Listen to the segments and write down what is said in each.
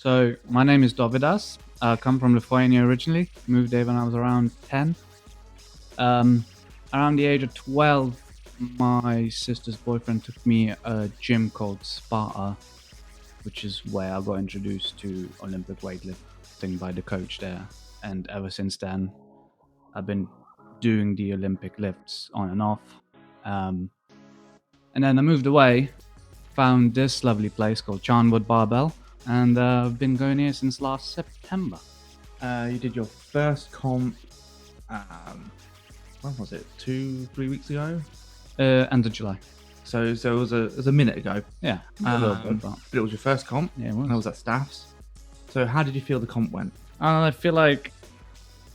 So my name is Dovydas. I come from Lithuania originally. Moved there when I was around 10. Um, Around the age of 12, my sister's boyfriend took me a gym called Sparta, which is where I got introduced to Olympic weightlifting by the coach there. And ever since then, I've been doing the Olympic lifts on and off. And then I moved away, found this lovely place called Charnwood Barbell, and I've been going here since last September. You did your first comp. When was it? 2-3 weeks ago. End of July. So it was a minute ago. Yeah, a little bit, but But it was your first comp. yeah, it And I was at Staffs. So how did you feel the comp went? I feel like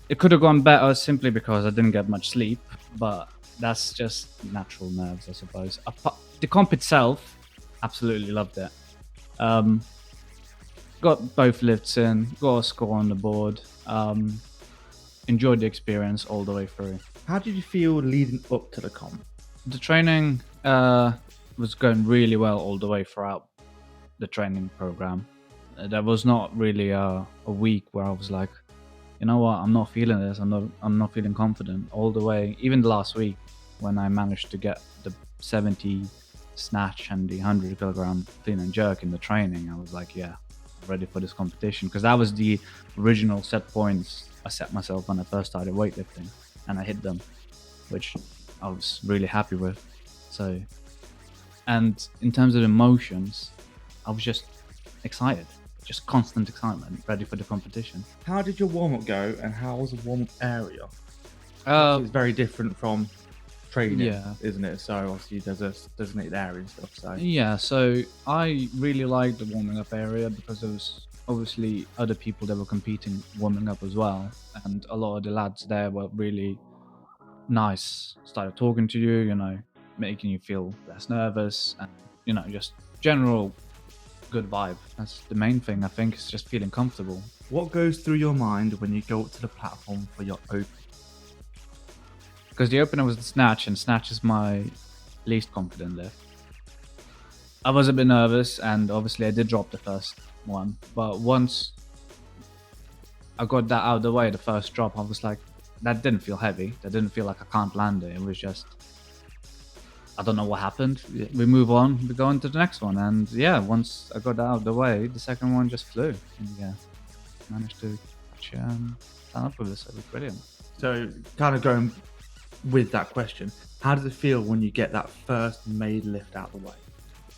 it could have gone better simply because I didn't get much sleep, but that's just natural nerves, I suppose. The comp itself, absolutely loved it. Got both lifts in, got a score on the board. Enjoyed the experience all the way through. How did you feel leading up to the comp? The training was going really well all the way throughout the training program. There was not really a week where I was like, you know what, I'm not feeling this. I'm not feeling confident all the way. Even the last week when I managed to get the 70 snatch and the 100 kilogram clean and jerk in the training, I was like, yeah, I'm ready for this competition, because that was the original set points I set myself when I first started weightlifting, and I hit them, which I was really happy with. So, and in terms of emotions, I was just excited, just constant excitement, ready for the competition. How did your warm up go, and how was the warm up area? Uh, It's very different from training, Yeah. isn't it? So obviously there's a designated area and stuff. So Yeah, so I really liked the warming up area because there was obviously other people that were competing warming up as well, and a lot of the lads there were really nice. Started talking to you, making you feel less nervous, and just general good vibe. That's the main thing, I think, is just feeling comfortable. what goes through your mind when you go up to the platform for your open? Because the opener was the snatch, and snatch is my least confident lift. I was a bit nervous, and obviously I did drop the first one. But once I got that out of the way, the first drop, I was like, that didn't feel heavy. That didn't feel like I can't land it. It was just, I don't know what happened. We move on, we go into the next one. And yeah, once I got that out of the way, the second one just flew. And yeah, managed to stand up with it. So it was brilliant. So kind of going with that question, how does it feel when you get that first made lift out of the way?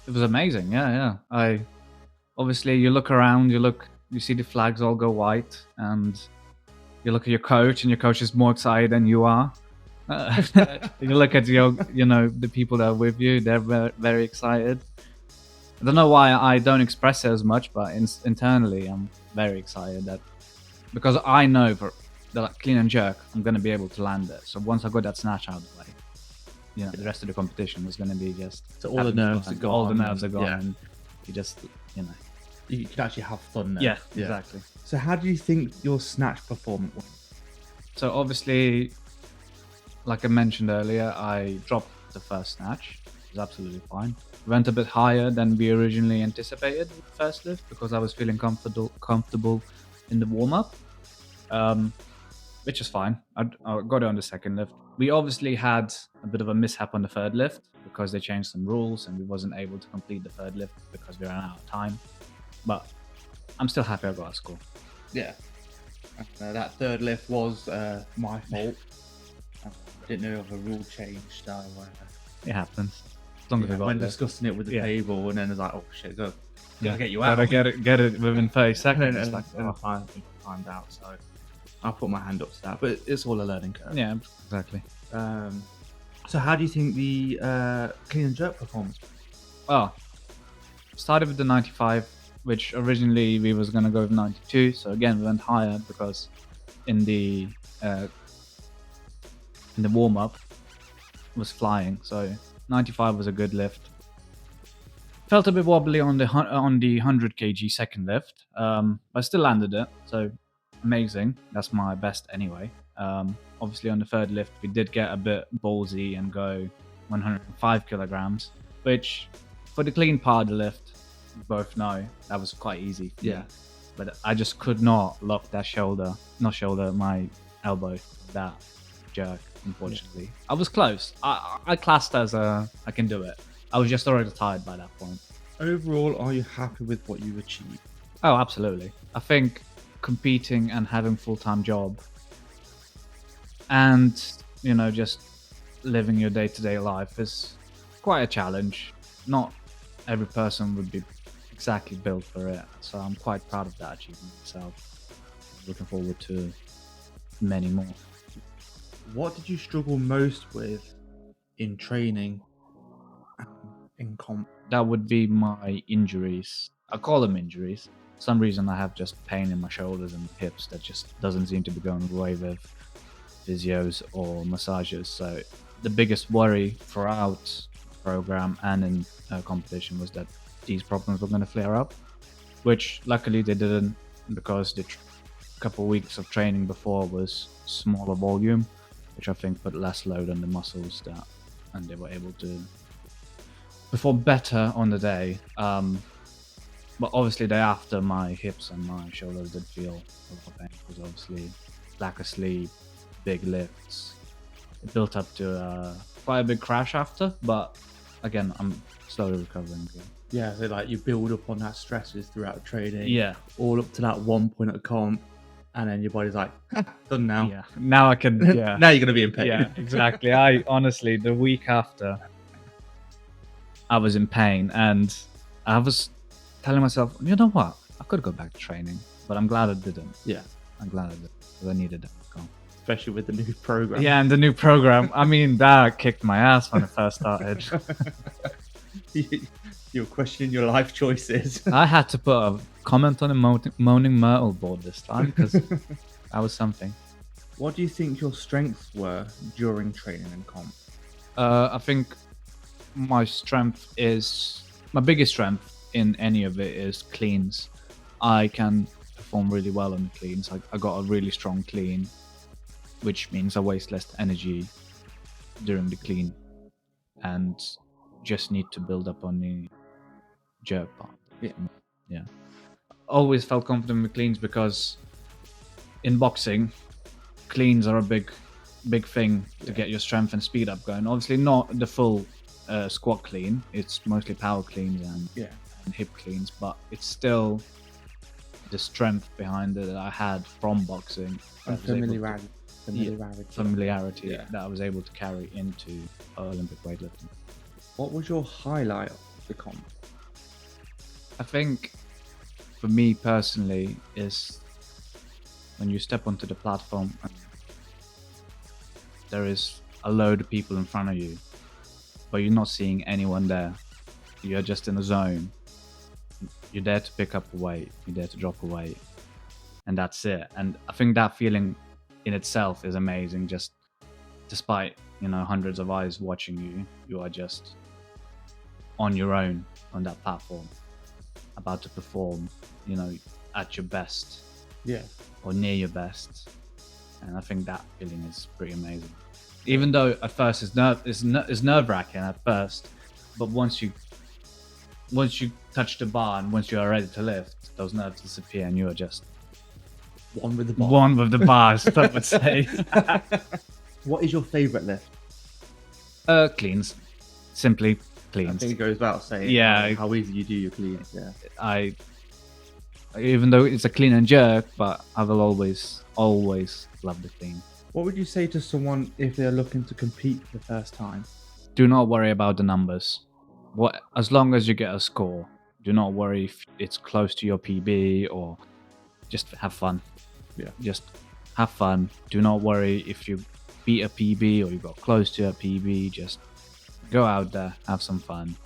It was amazing. Yeah. I obviously, you look around, you see the flags all go white, and you look at your coach, and your coach is more excited than you are. You look at the people that are with you; they're very, very excited. I don't know why I don't express it as much, but internally, I'm very excited because I know for the clean and jerk, I'm going to be able to land it. So once I got that snatch out of the way, the rest of the competition was going to be just So all the nerves are gone. all the nerves are gone, Yeah. and you just You can actually have fun now. yeah, exactly. So how do you think your snatch performance went? So obviously, like I mentioned earlier, I dropped the first snatch. It was absolutely fine. Went a bit higher than we originally anticipated with the first lift because I was feeling comfortable in the warm up, which is fine. I got it on the second lift. We obviously had a bit of a mishap on the third lift because they changed some rules and we wasn't able to complete the third lift because we ran out of time. But I'm still happy I got a score. Yeah. That third lift was my fault. I didn't know of a rule change, so It happens. As long as we got when there. discussing it with the table, and then it's like, oh shit, go. Gotta get you out. Gotta get it within 30 And seconds. then It's like, I find out, so I'll put my hand up to that. But it's all a learning curve. yeah, exactly. So how do you think the clean and jerk performance? Well, started with the 95, which originally we was gonna go with 92. So again, we went higher because in the warm up was flying. So 95 was a good lift. Felt a bit wobbly on the 100 kg second lift, but I still landed it. So amazing. That's my best anyway. Obviously on the third lift, we did get a bit ballsy and go 105 kilograms, which for the clean part of the lift, we both know that was quite easy. Yeah. but I just could not lock that my elbow, that jerk. Unfortunately, I was close. I classed as I can do it. I was just already tired by that point. Overall, are you happy with what you've achieved? Oh, absolutely. I think competing and having full-time job and just living your day-to-day life is quite a challenge. Not every person would be exactly built for it, so I'm quite proud of that achievement itself. Looking forward to many more. What did you struggle most with in training and in comp? That would be my injuries. I call them injuries. For some reason I have just pain in my shoulders and hips that just doesn't seem to be going away with physios or massages. So the biggest worry throughout the program and in competition was that these problems were going to flare up, which luckily they didn't, because the couple of weeks of training before was smaller volume, which I think put less load on the muscles, and they were able to perform better on the day. But obviously day after, my hips and my shoulders did feel a lot of pain, because obviously lack of sleep, big lifts. It built up to quite a big crash after, but again, I'm slowly recovering again. Yeah, so like you build up on that stresses throughout training. Yeah. All up to that one point at comp, and then your body's like, done now. Yeah. Now I can. Yeah. Now you're gonna be in pain. Yeah, exactly. I honestly, the week after, I was in pain, and I was telling myself, you know what? I could go back to training, but I'm glad I didn't. Yeah. I'm glad I didn't, because I needed that. Especially with the new program. Yeah, and the new program. I mean, that kicked my ass when it first started. You're questioning your life choices. I had to put a comment on a moaning Myrtle board this time, because that was something. What do you think your strengths were during training and comp? I think my biggest strength in any of it is cleans. I can perform really well on the cleans. I got a really strong clean, which means I waste less energy during the clean, and just need to build up on the jerk part. Yeah. Always felt confident with cleans, because in boxing, cleans are a big thing to get your strength and speed up going. Obviously not the full squat clean. It's mostly power cleans and hip cleans, but it's still the strength behind it that I had from boxing. Familiarity that I was able to carry into Olympic weightlifting. What was your highlight of the comp? I think for me personally is when you step onto the platform and there is a load of people in front of you, but you're not seeing anyone there. You're just in a zone. You're there to pick up a weight, you're there to drop a weight, and that's it. And I think that feeling in itself is amazing. Just despite hundreds of eyes watching you, you are just on your own on that platform, about to perform at your best, or near your best. And I think that feeling is pretty amazing, even though at first it's nerve-wracking at first, but once you touch the bar and once you are ready to lift, those nerves disappear and you are just one with the bar. One with the bars, I would say. What is your favorite lift? Cleans. Simply cleans. I think it goes without saying. Yeah. How easy you do your cleans. Yeah. Even though it's a clean and jerk, but I will always love the clean. What would you say to someone if they're looking to compete for the first time? Do not worry about the numbers. As long as you get a score, do not worry if it's close to your PB, or just have fun. Yeah. Just have fun. Do not worry if you beat a PB or you got close to a PB. Just go out there, have some fun.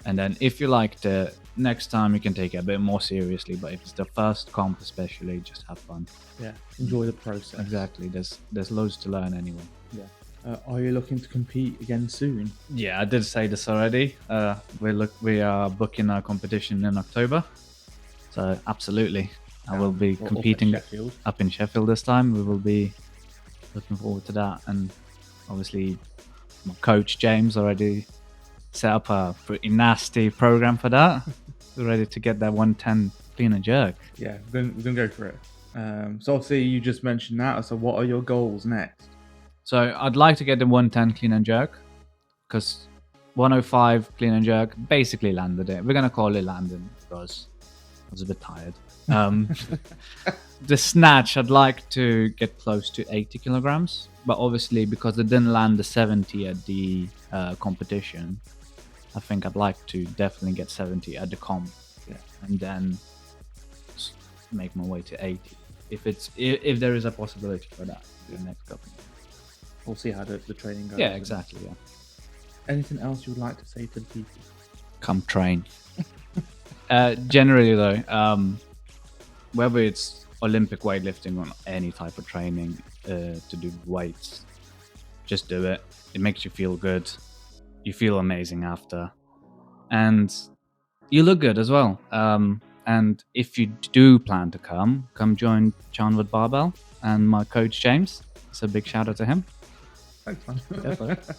And then if you liked it, next time you can take it a bit more seriously. But if it's the first comp especially, just have fun. Yeah, enjoy the process. Exactly. There's loads to learn anyway. Yeah. Are you looking to compete again soon? Yeah, I did say this already. We are booking our competition in October. So absolutely. I will be competing up in Sheffield this time. We will be looking forward to that. And obviously my coach James already set up a pretty nasty program for that. ready to get that 110 clean and jerk. Yeah, we're gonna go for it. So obviously you just mentioned that. So what are your goals next? So I'd like to get the 110 clean and jerk because 105 clean and jerk basically landed it. We're gonna call it landing because I was a bit tired. The snatch, I'd like to get close to 80 kilograms, but obviously because it didn't land the 70 at the competition, I think I'd like to definitely get 70 at the comp, Yeah. and then make my way to 80 if there is a possibility for that in the next couple of years. We'll see how the training goes. Yeah, exactly. Yeah, Anything else you would like to say to the people? come train. Generally though, whether it's Olympic weightlifting or any type of training to do weights, just do it. It makes you feel good. You feel amazing after, and you look good as well. And if you do plan to come join Charnwood Barbell and my coach James. So big shout out to him. Thanks, man. Definitely.